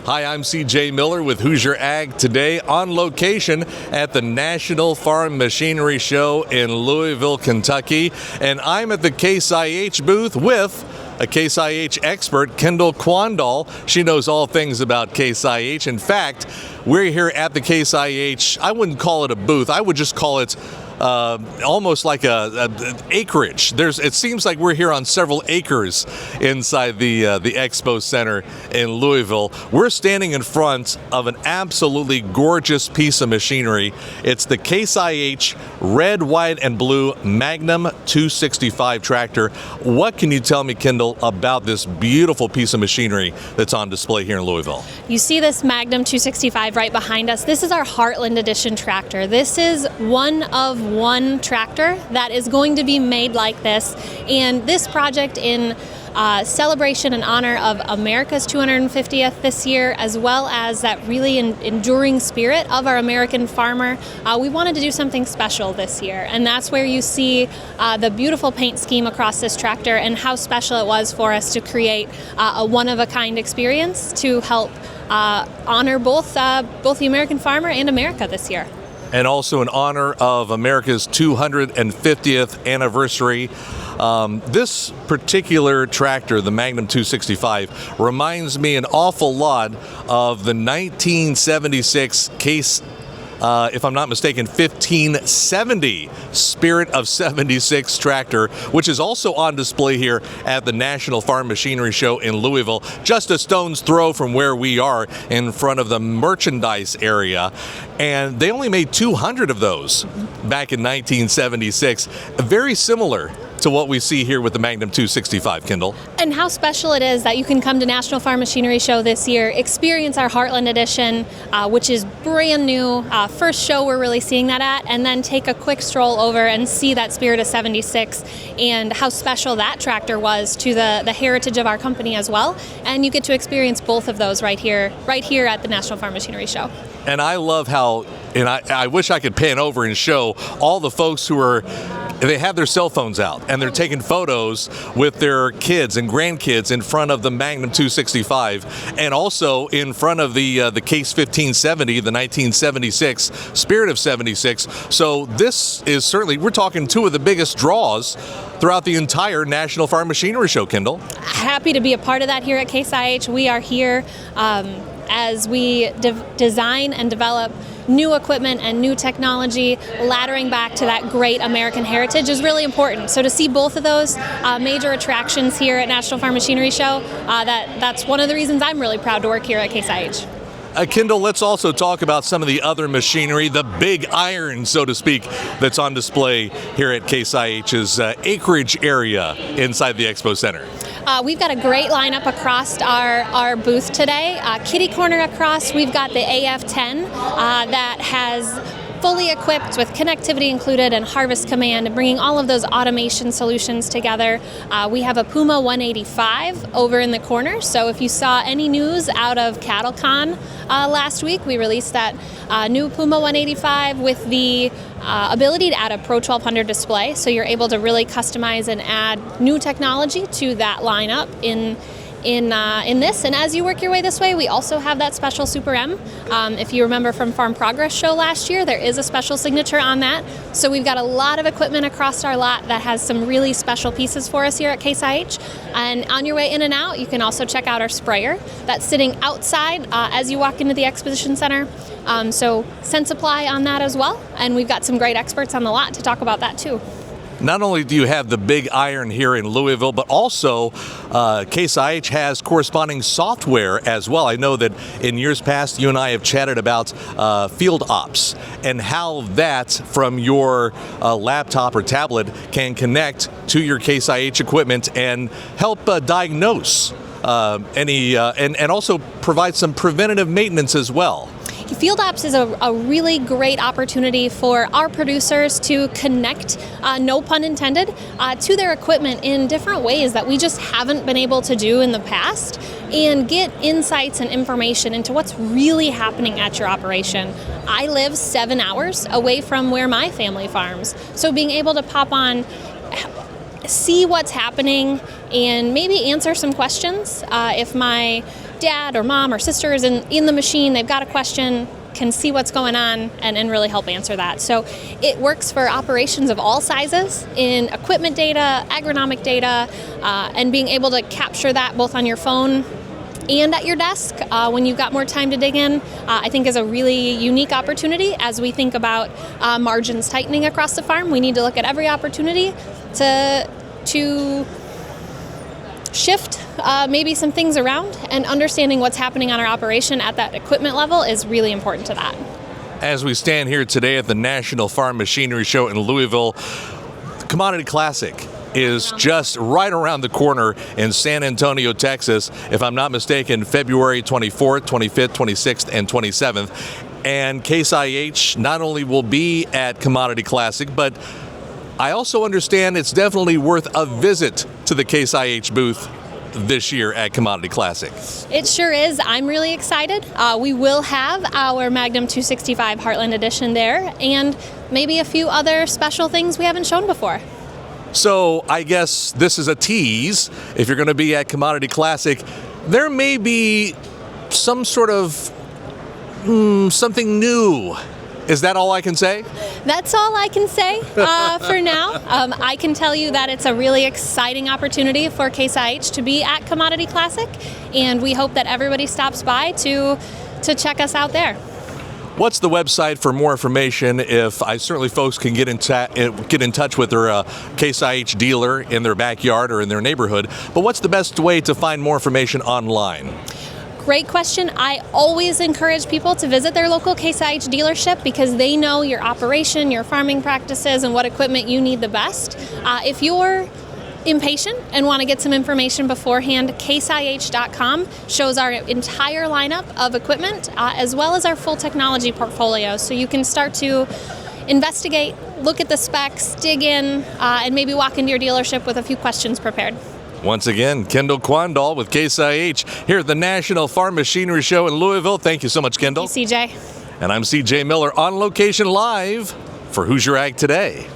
Hi, I'm CJ Miller with Hoosier Ag today on location at the National Farm Machinery Show in Louisville, Kentucky. And I'm at the Case IH booth with a Case IH expert, Kendal Quandahl. She knows all things about Case IH. In fact, we're here at the Case IH. I wouldn't call it a booth. I would just call it almost like a acreage. It seems like we're here on several acres inside the Expo Center in Louisville. We're standing in front of an absolutely gorgeous piece of machinery. It's the Case IH red, white, and blue Magnum 265 tractor. What can you tell me, Kendal, about this beautiful piece of machinery that's on display here in Louisville? You see this Magnum 265 right behind us. This is our Heartland Edition tractor. This is one of one tractor that is going to be made like this, and this project in celebration and honor of America's 250th this year, as well as that really enduring spirit of our American farmer, we wanted to do something special this year, and that's where you see the beautiful paint scheme across this tractor and how special it was for us to create a one-of-a-kind experience to help honor both the American farmer and America this year. And also in honor of America's 250th anniversary. This particular tractor, the Magnum 265, reminds me an awful lot of the 1976 Case, if I'm not mistaken, 1570 Spirit of 76 tractor, which is also on display here at the National Farm Machinery Show in Louisville, just a stone's throw from where we are in front of the merchandise area. And they only made 200 of those back in 1976. Very similar to what we see here with the Magnum 265, Kendal. And how special it is that you can come to National Farm Machinery Show this year, experience our Heartland Edition, which is brand new, first show we're really seeing that at, and then take a quick stroll over and see that Spirit of 76 and how special that tractor was to the heritage of our company as well. And you get to experience both of those right here at the National Farm Machinery Show. And I love how, and I wish I could pan over and show all the folks they have their cell phones out and they're taking photos with their kids and grandkids in front of the Magnum 265 and also in front of the Case 1570, the 1976 Spirit of 76. So this is certainly, we're talking two of the biggest draws throughout the entire National Farm Machinery Show, Kendal. Happy to be a part of that here at Case IH. We are here as we design and develop new equipment and new technology, laddering back to that great American heritage is really important. So to see both of those major attractions here at National Farm Machinery Show, that's one of the reasons I'm really proud to work here at Case IH. Kendal, let's also talk about some of the other machinery, the big iron, so to speak, that's on display here at Case IH's acreage area inside the Expo Center. We've got a great lineup across our booth today. Kitty corner across, we've got the AF10 that has fully equipped with connectivity included and harvest command and bringing all of those automation solutions together. We have a Puma 185 over in the corner. So if you saw any news out of CattleCon last week, we released that new Puma 185 with the ability to add a Pro 1200 display. So you're able to really customize and add new technology to that lineup in this. And as you work your way this way, we also have that special Super M. If you remember from Farm Progress Show last year, there is a special signature on that. So we've got a lot of equipment across our lot that has some really special pieces for us here at Case IH. And on your way in and out, you can also check out our sprayer that's sitting outside as you walk into the exposition center. So sense supply on that as well. And we've got some great experts on the lot to talk about that too. Not only do you have the big iron here in Louisville, but also Case IH has corresponding software as well. I know that in years past, you and I have chatted about field ops and how that from your laptop or tablet can connect to your Case IH equipment and help diagnose and also provide some preventative maintenance as well. Field Ops is a really great opportunity for our producers to connect, no pun intended, to their equipment in different ways that we just haven't been able to do in the past, and get insights and information into what's really happening at your operation. I live 7 hours away from where my family farms, so being able to pop on, see what's happening, and maybe answer some questions if my dad or mom or sister is in the machine, they've got a question, can see what's going on and really help answer that. So it works for operations of all sizes in equipment data, agronomic data, and being able to capture that both on your phone and at your desk when you've got more time to dig in, I think is a really unique opportunity as we think about margins tightening across the farm. We need to look at every opportunity to shift maybe some things around, and understanding what's happening on our operation at that equipment level is really important to that. As we stand here today at the National Farm Machinery Show in Louisville, the Commodity Classic is just right around the corner in San Antonio, Texas, if I'm not mistaken, February 24th, 25th, 26th, and 27th. And Case IH not only will be at Commodity Classic, but I also understand it's definitely worth a visit to the Case IH booth this year at Commodity Classic. It sure is. I'm really excited. We will have our Magnum 265 Heartland Edition there, and maybe a few other special things we haven't shown before. So I guess this is a tease. If you're going to be at Commodity Classic, there may be some sort of something new. Is that all I can say? That's all I can say for now. I can tell you that it's a really exciting opportunity for Case IH to be at Commodity Classic, and we hope that everybody stops by to check us out there. What's the website for more information? If certainly folks can get in touch with their Case IH dealer in their backyard or in their neighborhood, but what's the best way to find more information online? Great question. I always encourage people to visit their local Case IH dealership because they know your operation, your farming practices, and what equipment you need the best. If you're impatient and want to get some information beforehand, caseih.com shows our entire lineup of equipment as well as our full technology portfolio. So you can start to investigate, look at the specs, dig in, and maybe walk into your dealership with a few questions prepared. Once again, Kendal Quandahl with Case IH here at the National Farm Machinery Show in Louisville. Thank you so much, Kendal. Thank you, CJ. And I'm CJ Miller on location live for Hoosier Ag Today.